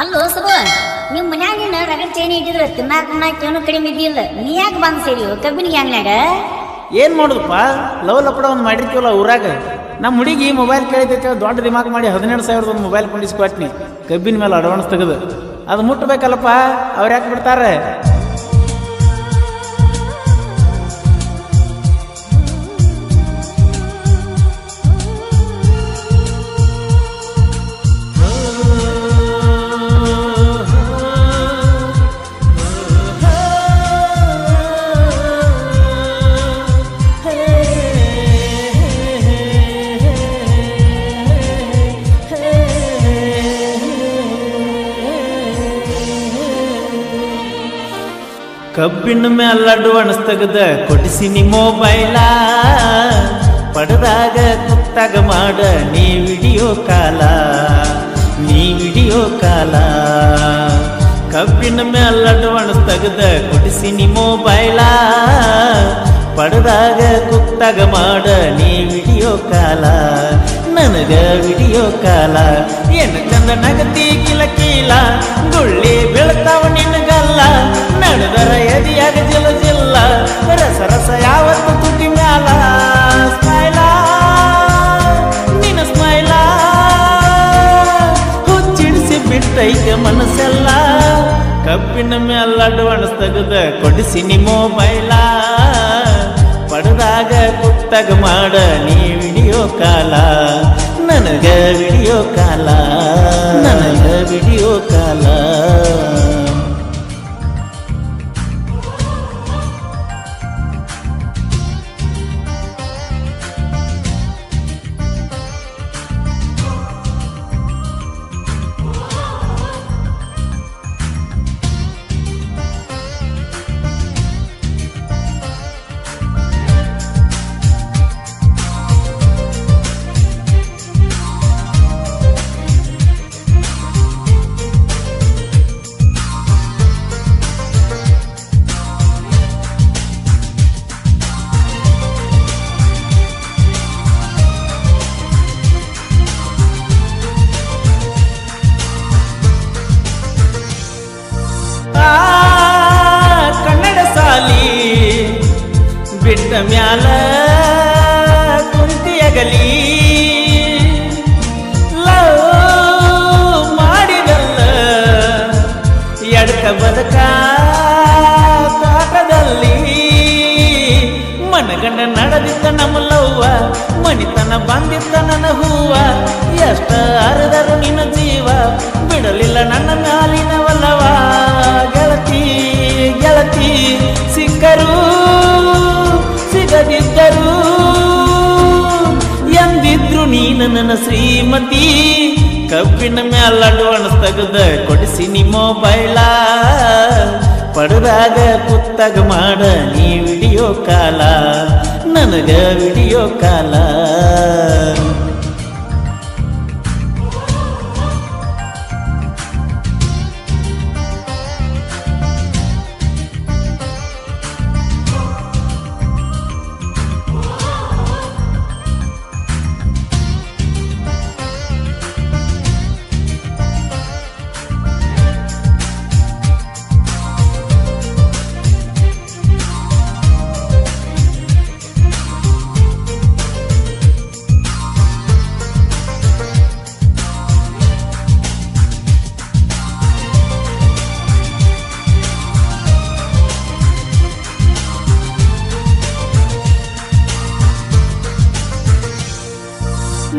ಅಲ್ಲೋ ಸಬ ನಿಮ್ಮ ಮನ್ಯಾಗಿನ ರಗಡ್ ಚೈನಿ ಇಟ್ಟಿದ್ರೆ ತಿನ್ನಾಕ ಏನು ಕಡಿಮೆ ಇದ್ದಿಲ್ಲ. ನೀ ಯಾಕೆ ಬಂದ್ ಸೇರಿ ಕಬ್ಬಿನ ಗ್ಯಾಂಗ್ನಾಗ? ಏನು ಮಾಡೋದಪ್ಪ, ಲವ್ ಲಪಡ ಒಂದು ಮಾಡಿರ್ತೀವಲ್ಲ ಊರಾಗ. ನಮ್ಮ ಹುಡುಗಿ ಮೊಬೈಲ್ ಕೇಳಿದೈತೆ ದೊಡ್ಡ ದಿಮಾಕ್ ಮಾಡಿ 17,000 ಒಂದು ಮೊಬೈಲ್ ಕೊಂಡಿಸ್ಕೊಟ್ನಿ ಕಬ್ಬಿನ ಮೇಲೆ ಅಡ್ವಾನ್ಸ್ ತೆಗೆದು. ಅದು ಮುಟ್ಟಬೇಕಲ್ಲಪ್ಪ, ಅವ್ರು ಯಾಕೆ ಬಿಡ್ತಾರೆ? ಕಬ್ಬಿನ ಮೇಲೆ ಅಡ್ವಾನ್ಸ್ ತೆಗೆದ ಕೊಡಿಸಿನಿ ಮೊಬೈಲ, ಪಡೆದಾಗ ಕುತ್ತಾಗ ಮಾಡ ನೀ ವಿಡಿಯೋ ಕಾಲ, ನೀ ವಿಡಿಯೋ ಕಾಲ. ಕಬ್ಬಿನ ಮೇಲೆ ಅಡ್ವಾನ್ಸ್ ತೆಗೆದ ಕೊಡಿಸಿನಿ ಮೊಬೈಲ, ಪಡೆದಾಗ ಕುತ್ತಾಗ ಮಾಡ ನೀ ವಿಡಿಯೋ ಕಾಲ, ನನಗ ವಿಡಿಯೋ ಕಾಲ. ಏನು ಚಂದ ನಗತಿ ಕಿಲ ಕೀಲ, ಗುಳ್ಳಿ ಬೀಳ್ತಾವ ನಿನಗಲ್ಲ, ನಡೆದರ ಎದಿಯಾಗ ಜಿಲ್ಲ ಜಿಲ್ಲ, ರಸ ರಸ ಯಾವತ್ತು ತುಟಿ ಮ್ಯಾಲ. ಸ್ಮೈಲ ನಿನ್ನ ಸ್ಮೈಲ ಹುಚ್ಚಿಡಿಸಿ ಬಿಟ್ಟೈತೆ ಮನಸ್ಸೆಲ್ಲ. ಕಬ್ಬಿನ ಮೇಲೆ ಅಡ್ವಾನ್ಸ್ ತೆಗೆದ ಕೊಡಿಸಿನಿ ಮೊಬೈಲ, ಪಡೆದಾಗ ಕುತ್ತಾಗ ಮಾಡ ನೀ ವಿಡಿಯೋ ಕಾಲ, ನನಗ ವಿಡಿಯೋ ಕಾಲ, ನನಗ ವಿಡಿಯೋ ಕಾಲ. ಕನ್ನಡ ಸಾಲಿ ಬಿಟ್ಟ ಮ್ಯಾಲ ಕುಂತಿಯಗಲಿ, ಲವ್ ಮಾಡಿದಲ್ಲ ಎಡಕ ಬದಕ ಕಾಟದಲ್ಲಿ. ಮನಗಂಡ ನಡೆದಿತ್ತ ನಮ್ಮ ಲವ್ವ, ಮಣಿತನ ಬಂದಿತ್ತ ನನ್ನ ಹೂವ, ಎಷ್ಟ ಅರದರು ನಿನ್ನ ಜೀವ, ಬಿಡಲಿಲ್ಲ ನನ್ನ ಮ್ಯಾಲಿನವಲ್ಲವ. ಗೆಳತಿ ಗೆಳತಿ ಸಿಕ್ಕರು ಸಿಗದಿದ್ದರು, ಎಂದಿದ್ರು ನೀನು ನನ್ನ ಶ್ರೀಮತಿ. ಕಬ್ಬಿನ ಮ್ಯಾಲ ಅಡ್ವಾನ್ಸ್ ತೆಗೆದ ಕೊಡಿಸಿನಿ ಮೊಬೈಲ, ಪಡೆದಾಗ ಕುತ್ತಾಗ ಮಾಡ ನೀ ವಿಡಿಯೋ ಕಾಲ, ನನಗ ವಿಡಿಯೋ ಕಾಲ.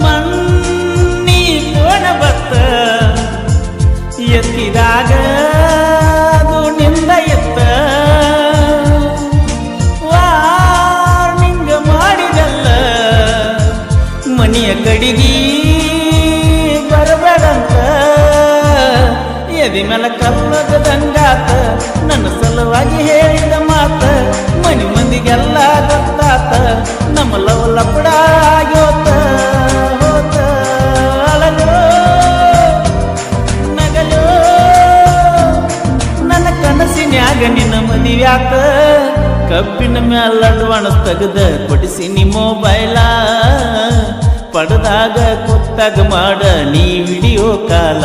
ಮಣ್ಣಿ ಕೋಣ ಬತ್ತ ಎತ್ತಿದಾಗ ಅದು ನಿಂದ ಎತ್ತ, ವಾರ್ನಿಂಗ್ ಮಾಡಿದಲ್ಲ ಮನೆಯ ಕಡಿಗಿ ಬರಬೇಡಂತ. ಎದಿ ಮೇಲೆ ಕಲ್ಲದಂಗಾತ ನನ್ನ ಸಲುವಾಗಿ ಹೇಳಿದ ಮಾತ, ಮನೆ ಮಂದಿಗೆಲ್ಲ ಗೊತ್ತಾತ ನಮ್ಮ ಲವ್ ಲಪಡ ಆಗೋತ. ಹೋತ ಅಳಗೋ ನಗಲೋ ನನ್ನ ಕನಸಿನ್ಯಾಗ ನಿನ್ನ ಮದುವ್ಯಾಕ. ಕಬ್ಬಿನ ಮ್ಯಾಲ ಅಡ್ವಾನ್ಸ್ ತೆಗೆದ ಕೊಡಿಸಿನಿ ಮೊಬೈಲ, ಪಡೆದಾಗ ಕುತ್ತಾಗ ಮಾಡ ನೀ ವಿಡಿಯೋ ಕಾಲ,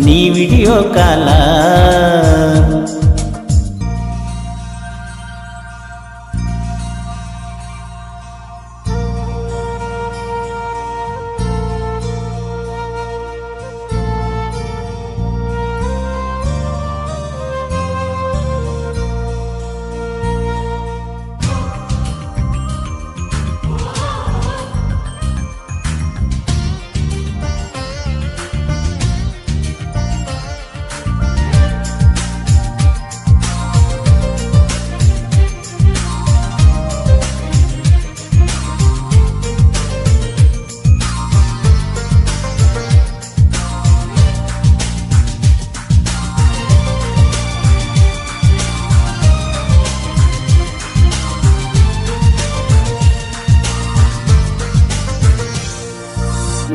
ನೀ ವಿಡಿಯೋ ಕಾಲ.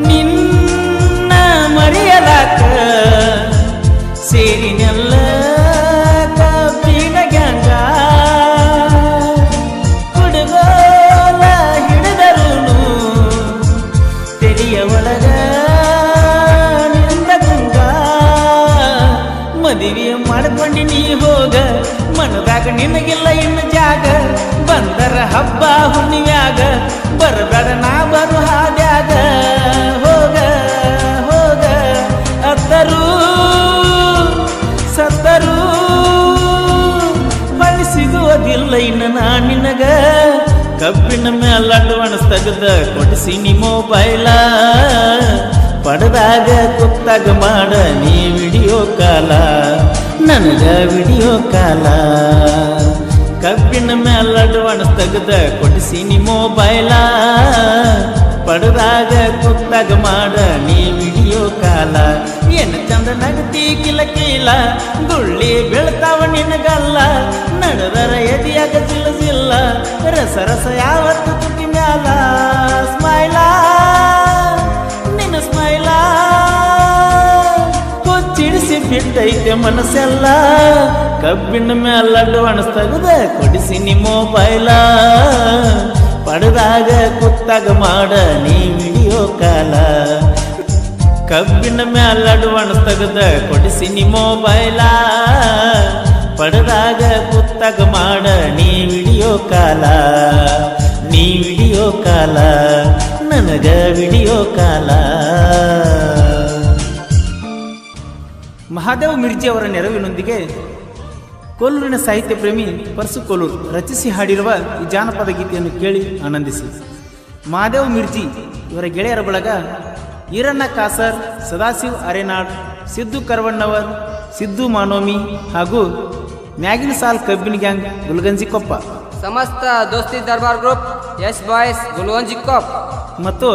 ನಿನ್ನ ಮರೆಯಲಾಕ ಸೇರಿನೆಲ್ಲ ಕಬ್ಬಿನ ಗ್ಯಾಂಗ ಹುಡುಗೋಲ ಹಿಡಿದರುನು ತೆರೆಯ ಒಳಗ ನಿಂದ ಗುಂಗ ಮದುವೆ ಮಾಡ್ಕೊಂಡು ನೀ ಹೋಗ ಮನದಾಗ ನಿನಗಿಲ್ಲ ಇನ್ನು ಜಾಗ ಬಂದರ ಹಬ್ಬ ಹುಣ್ಣಿವ್ಯಾಗ ಬರಬೇಡ ನಾ ಬರು ಹಾದ್ಯಾಗ ಹೋಗ ಹೋಗ ಅತ್ತರೂ ಸತ್ತರೂ ಬಳಿ ಸಿಗುವುದಿಲ್ಲ ಇನ್ನು ನಾ ನಿನಗ ಕಬ್ಬಿನ ಮೇಲೆ ಅಡ್ವಾನ್ಸ್ ತೆಗೆದ ಕೊಡಿಸಿನಿ ಮೊಬೈಲ ಪಡೆದಾಗ ಕುತ್ತಾಗ ಮಾಡ ನೀ ವಿಡಿಯೋ ಕಾಲ ನನಗ ವಿಡಿಯೋ ಕಾಲ. ಕಬ್ಬಿನ ಮೇಲೆ ಅಡ್ವಾನ್ಸ್ ತೆಗೆದ ಕೊಡಿಸಿನಿ ಮೊಬೈಲ ಪಡೆದಾಗ ಕುತ್ತಾಗ ಮಾಡ ನೀ ವಿಡಿಯೋ ಕಾಲ. ಏನು ಚಂದ ನಗತಿ ಕಿಲ ಕೀಲ ಗುಳ್ಳಿ ಬೀಳ್ತಾವ ನಿನಗಲ್ಲ ನಡೆದರ ಎದಿಯಾಗ ಜಿಲ್ಲ ರಸ ರಸ ಯಾವತ್ತು ತುಟಿ ಮ್ಯಾಲ ಸ್ಮೈಲ ನಿನ್ನ ಸ್ಮೈಲ ಕೊಚ್ಚಿಡಿಸಿ ಬಿಟ್ಟೈತೆ ಮನಸ್ಸೆಲ್ಲ ಕಬ್ಬಿನ ಮೇಲೆ ಅಡ್ವಾನ್ಸ್ ತೆಗೆದ ಕೊಡಿಸಿನಿ ಮೊಬೈಲ ಪಡೆದಾಗ ಕುತ್ತಾಗ ಮಾಡ ನೀ ವಿಡಿಯೋ ಕಾಲ. ಕಬ್ಬಿನ ಮೇಲೆ ಅಡ್ವಾನ್ಸ್ ತೆಗೆದ ಕೊಡಿಸಿನಿ ಮೊಬೈಲ ಪಡೆದಾಗ ಕುತ್ತಾಗ ಮಾಡ ನೀ ವಿಡಿಯೋ ಕಾಲ. ನೀ ವಿಡಿಯೋ ಕಾಲ ನನಗ ವಿಡಿಯೋ ಕಾಲ. ಮಹಾದೇವ್ ಮಿರ್ಜಿ ಅವರ ನೆರವಿನೊಂದಿಗೆ ಕೊಲ್ಲೂರಿನ ಸಾಹಿತ್ಯ ಪ್ರೇಮಿ ಪರ್ಸು ಕೊಲ್ಲೂರು ರಚಿಸಿ ಹಾಡಿರುವ ಈ ಜಾನಪದ ಗೀತೆಯನ್ನು ಕೇಳಿ ಆನಂದಿಸಿ. ಮಹಾದೇವ್ ಮಿರ್ಜಿ ಇವರ ಗೆಳೆಯರ ಬಳಗ ಈರಣ್ಣ ಕಾಸರ್, ಸದಾಶಿವ್ ಅರೆನಾಡ್, ಸಿದ್ದು ಕರ್ವಣ್ಣವರ್, ಸಿದ್ದು ಮಾನೋಮಿ ಹಾಗೂ ಮ್ಯಾಗಿನ ಸಾಲ್ ಕಬ್ಬಿನ ಗ್ಯಾಂಗ್ ಗುಲ್ಗಂಜಿ ಕೊಪ್ಪ, ಸಮಸ್ತ ದೋಸ್ತಿ ದರ್ಬಾರ್ ಗ್ರೂಪ್, ಎಸ್ ಬಾಯ್ಸ್ ಗುಲ್ಗಂಜಿ ಕೊಪ್ಪ ಮತ್ತು